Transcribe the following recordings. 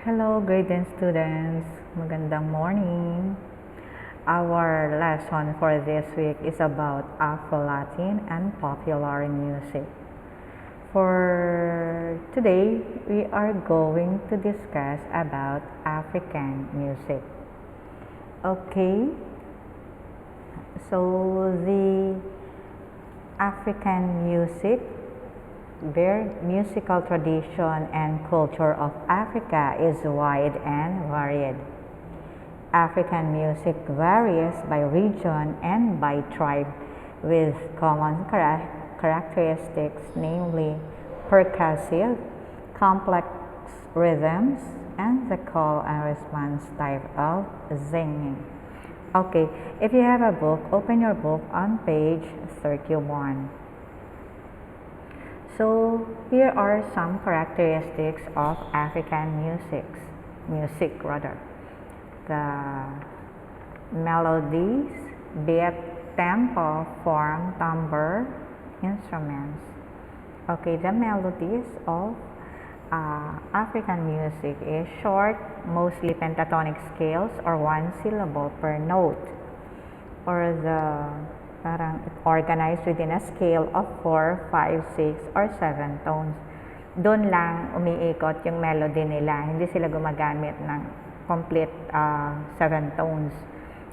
Hello, grade 10 students. Magandang morning. Our lesson for this week is about Afro-Latin and popular music. For today, we are going to discuss about African music. Okay, so the African music, their musical tradition and culture of Africa is wide and varied. African music varies by region and by tribe with common characteristics, namely percussive, complex rhythms, and the call and response type of singing. Okay, if you have a book, open your book on page 31. So here are some characteristics of African music. The melodies, beat, tempo, form, timbre, instruments. Okay, the melodies of African music is short, mostly pentatonic scales or one syllable per note, or the parang organized within a scale of 4, 5, 6, or 7 tones. Doon lang umiikot yung melody nila. Hindi sila gumagamit ng complete 7 tones.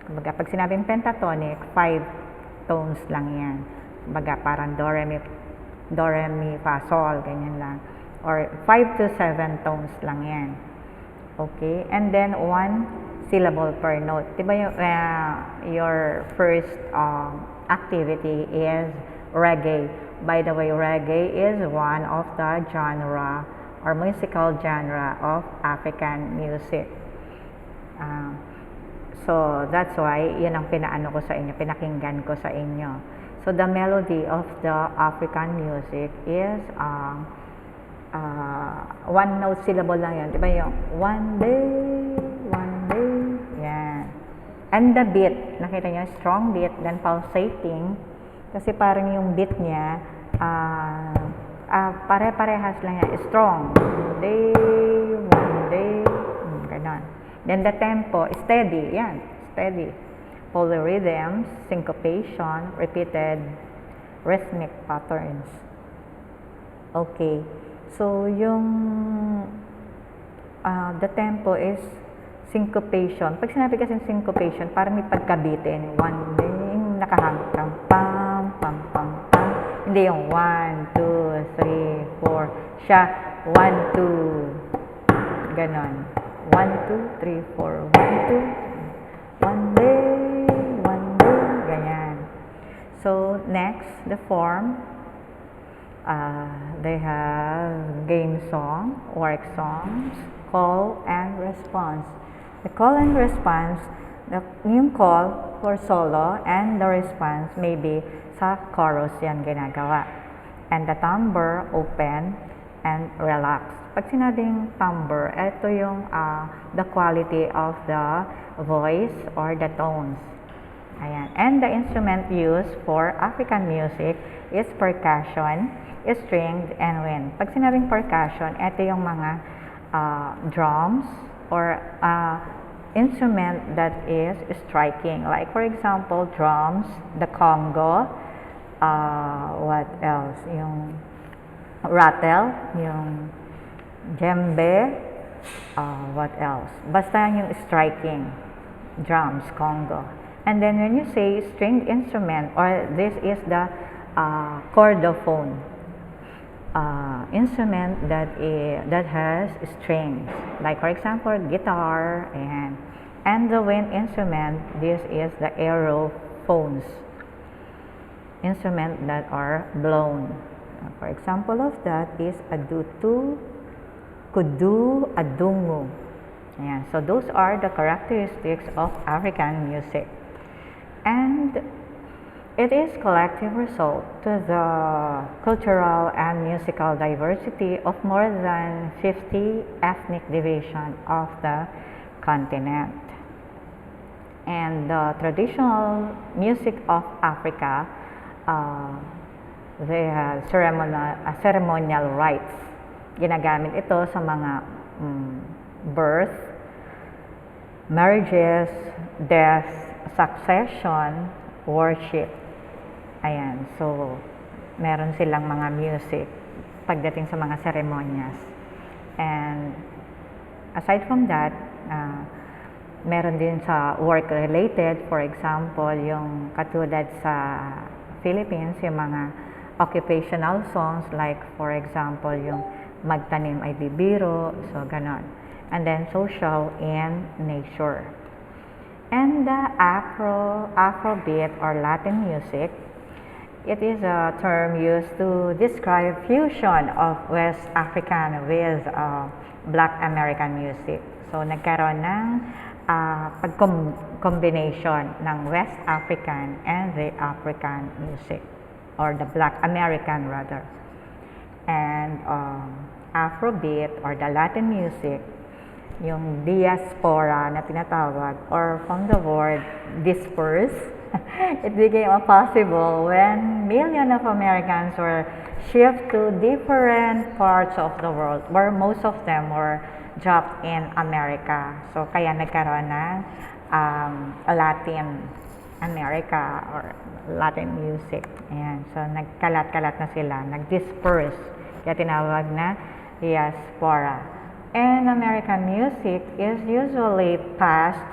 Kumbaga, pag sinabing pentatonic, 5 tones lang yan. Kumbaga, parang do, re, mi, fa, sol, ganyan lang. Or 5 to 7 tones lang yan. Okay? And then, one syllable per note. Diba yung, your first activity is reggae. By the way, reggae is one of the genre or musical genre of African music. So that's why yun ang pinakinggan ko sa inyo. So the melody of the African music is one note syllable lang yan. Diba yung one day, yan. And the beat, nakita nyo, strong beat, then pulsating. Kasi parang yung beat niya, pare-parehas lang yan, strong. One day, ganon. Then the tempo, steady, yan, steady. Polyrhythms, syncopation, repeated rhythmic patterns. Okay, so yung the tempo is syncopation. Pag sinabi kasi syncopation, parang may pagkabitin. One day, nakahanggang pam, pam, pam, pam. Hindi yung 1, 2, 3, 4. Siya, 1, 2. Ganon. 1, 2, 3, 4. 1, 2. One day. Ganyan. So, next, the form. They have game song, work songs, call and response. The call and response, yung call for solo and the response maybe sa chorus yan ginagawa. And the timbre, open and relax. Pag sinabing timbre, ito yung the quality of the voice or the tones. Ayan. And the instrument used for African music is percussion, stringed, and wind. Pag sinabing percussion, ito yung mga drums or instrument that is striking. Like for example, drums, the congo, what else? Yung rattle, yung djembe, what else? Basta yung striking, drums, congo. And then when you say stringed instrument, or this is the chordophone, instrument that has strings, like for example guitar, and the wind instrument, this is the aerophones, instrument that are blown. For example of that is adutu, kudu, adungu. Ayan. So those are the characteristics of African music, and it is collective result to the cultural and musical diversity of more than 50 ethnic divisions of the continent. And the traditional music of Africa, they have ceremonial rites. Ginagamit ito sa mga birth, marriages, death, succession, worship. Ayan, so meron silang mga music pagdating sa mga seremonyas. And aside from that, meron din sa work-related, for example, yung katulad sa Philippines, yung mga occupational songs, like for example, yung magtanim ay bibiro, so ganon. And then social and nature. And the Afrobeat or Latin music, it is a term used to describe fusion of West African with Black American music. So nagkaroon ng pag-combination ng West African and the African music, or the Black American rather. And Afrobeat or the Latin music, yung diaspora na tinatawag, or from the word disperse, it became possible when millions of Americans were shipped to different parts of the world, where most of them were dropped in America. So kaya nagkaroon ng Latin America or Latin music. Ayan. So nagkalat-kalat na sila, nag-disperse. Kaya tinawag na diaspora. And American music is usually passed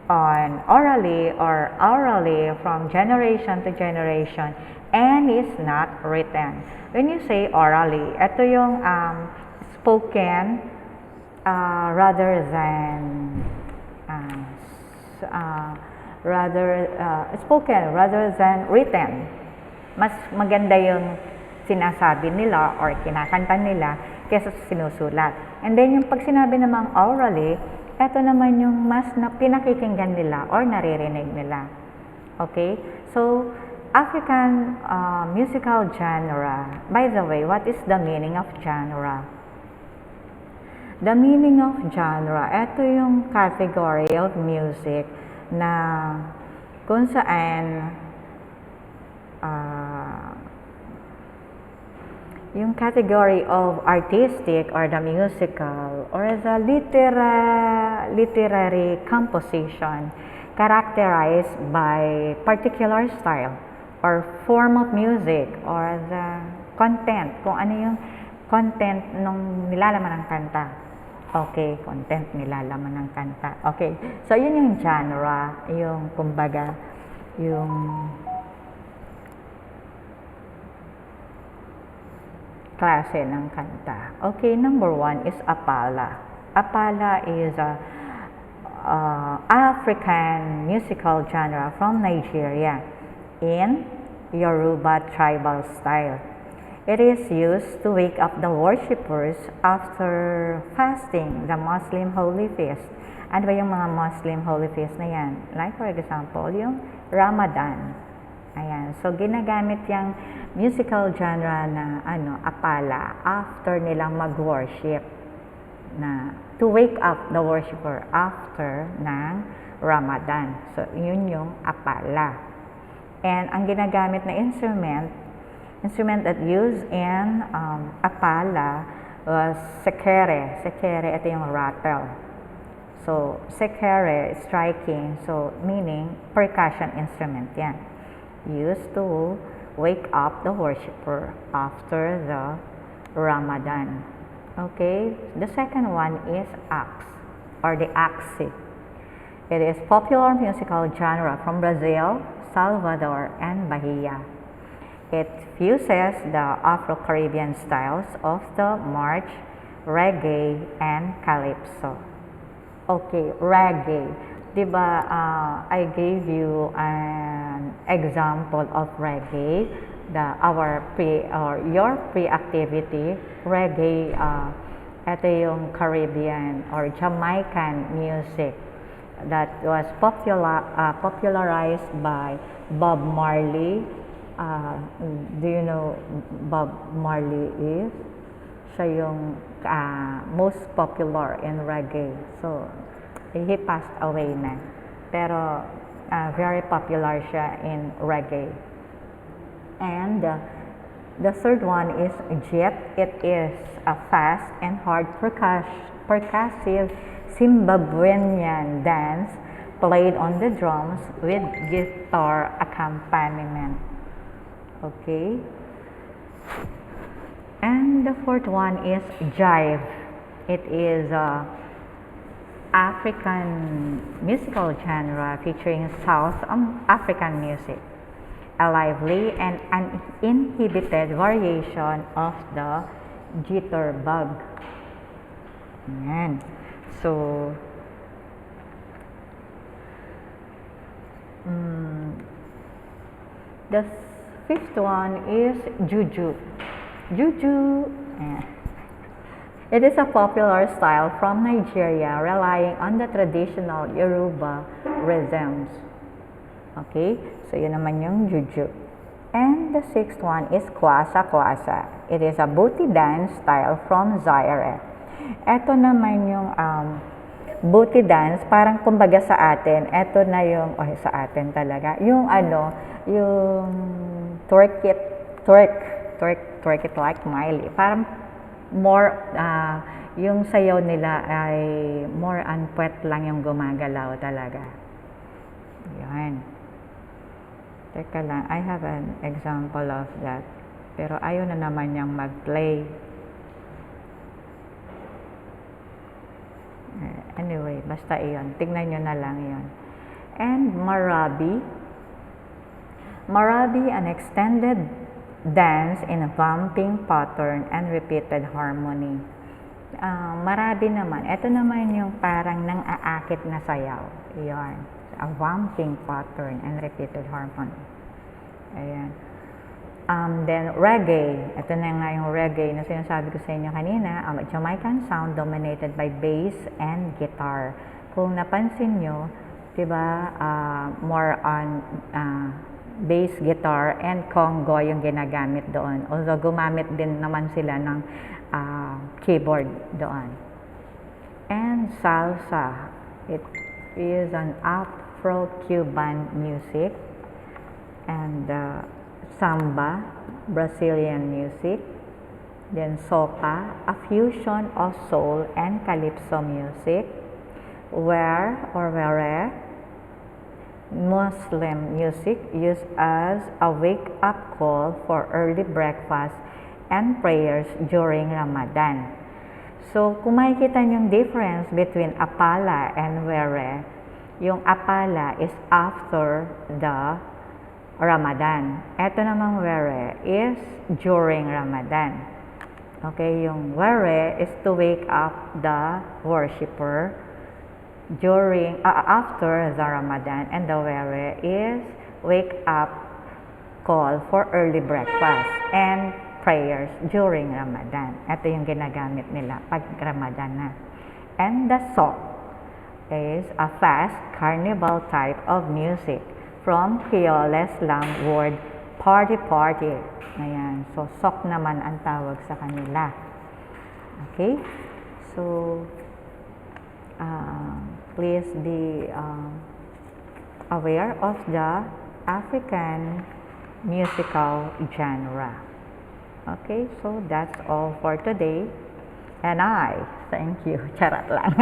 on orally or orally from generation to generation and is not written. When you say orally, ito yung spoken rather than spoken rather than written. Mas maganda yung sinasabi nila or kinakanta nila kaysa sinusulat. And then yung pag sinabi namang orally, ito naman yung mas na pinakikinggan nila or naririnig nila. Okay? So, African musical genre. By the way, what is the meaning of genre? The meaning of genre, ito yung category of music na kung saan yung category of artistic or the musical or the literary composition characterized by particular style or form of music or the content, kung ano yung content nung nilalaman ng kanta. Okay, content nilalaman ng kanta. Okay, so yun yung genre, yung kumbaga, yung klase ng kanta. Okay, number 1 is Apala. Apala is a African musical genre from Nigeria in Yoruba tribal style. It is used to wake up the worshippers after fasting the Muslim Holy Feast. Ano ba yung mga Muslim Holy Feast na yan? Like for example, yung Ramadan. Ayan. So, ginagamit yung musical genre na Apala after nilang mag-worship na to wake up the worshipper after ng Ramadan. So, yun yung Apala. And ang ginagamit na instrument that used in Apala was sekere. Sekere, ito yung rattle. So, sekere, striking, so meaning percussion instrument yan. Used to wake up the worshipper after the Ramadan. Okay, the second one is axe or the axe. It is popular musical genre from Brazil, Salvador, and Bahia. It fuses the Afro-Caribbean styles of the march, reggae, and calypso. Okay, reggae. Diba, I gave you an example of reggae, your pre-activity. Reggae, ito yung Caribbean or Jamaican music that was popularized by Bob Marley. Do you know Bob Marley is? Siya yung most popular in reggae. So, he passed away na. Pero, very popular siya in reggae. And The third one is jet. It is a fast and hard percussive Zimbabwean dance played on the drums with guitar accompaniment. Okay. And the fourth one is jive. It is a African musical genre featuring South African music, a lively and uninhibited variation of the jitterbug. Ayan. So, the fifth one is juju. Juju. It is a popular style from Nigeria relying on the traditional Yoruba rhythms. Okay, so yun naman yung juju. And the sixth one is kwasa kwasa. It is a booty dance style from Zaire. Ito naman yung booty dance, parang kumbaga sa atin, ito na yung, sa atin talaga, yung yung twerk it like Miley. Parang more, yung sayaw nila ay more unpwet lang yung gumagalaw talaga. Yan. Teka lang, I have an example of that. Pero ayaw na naman niyang mag-play. Anyway, basta iyon. Tignan nyo na lang iyon. And Marabi. Marabi, an extended dance in a bumping pattern and repeated harmony. Marabi naman, ito naman yung parang nang-aakit na sayaw. Iyon. A bumping pattern and repeated harmony. Ayan. Then reggae. Ito na nga yung reggae na sinasabi ko sa inyo kanina. A Jamaican sound dominated by bass and guitar. Kung napansin nyo, diba, more on bass, guitar, and congo yung ginagamit doon. Although gumamit din naman sila ng keyboard doon. And salsa. It is an Afro-Cuban music. And samba, Brazilian music. Then soca, a fusion of soul and calypso music. Were, Muslim music used as a wake-up call for early breakfast and prayers during Ramadan. So, kung makikita niyo yung difference between apala and were, yung apala is after the Ramadan. Ito namang were is during Ramadan. Okay, yung were is to wake up the worshipper during after the Ramadan, and the were is wake up call for early breakfast and prayers during Ramadan. Ito yung ginagamit nila pag Ramadan na. And the sock is a fast carnival type of music from Creole slang word party. Ayan. So, sock naman ang tawag sa kanila. Okay? So, please be aware of the African musical genre. Okay, so that's all for today. And I thank you. Charot lang.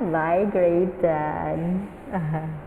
Bye, grade 10.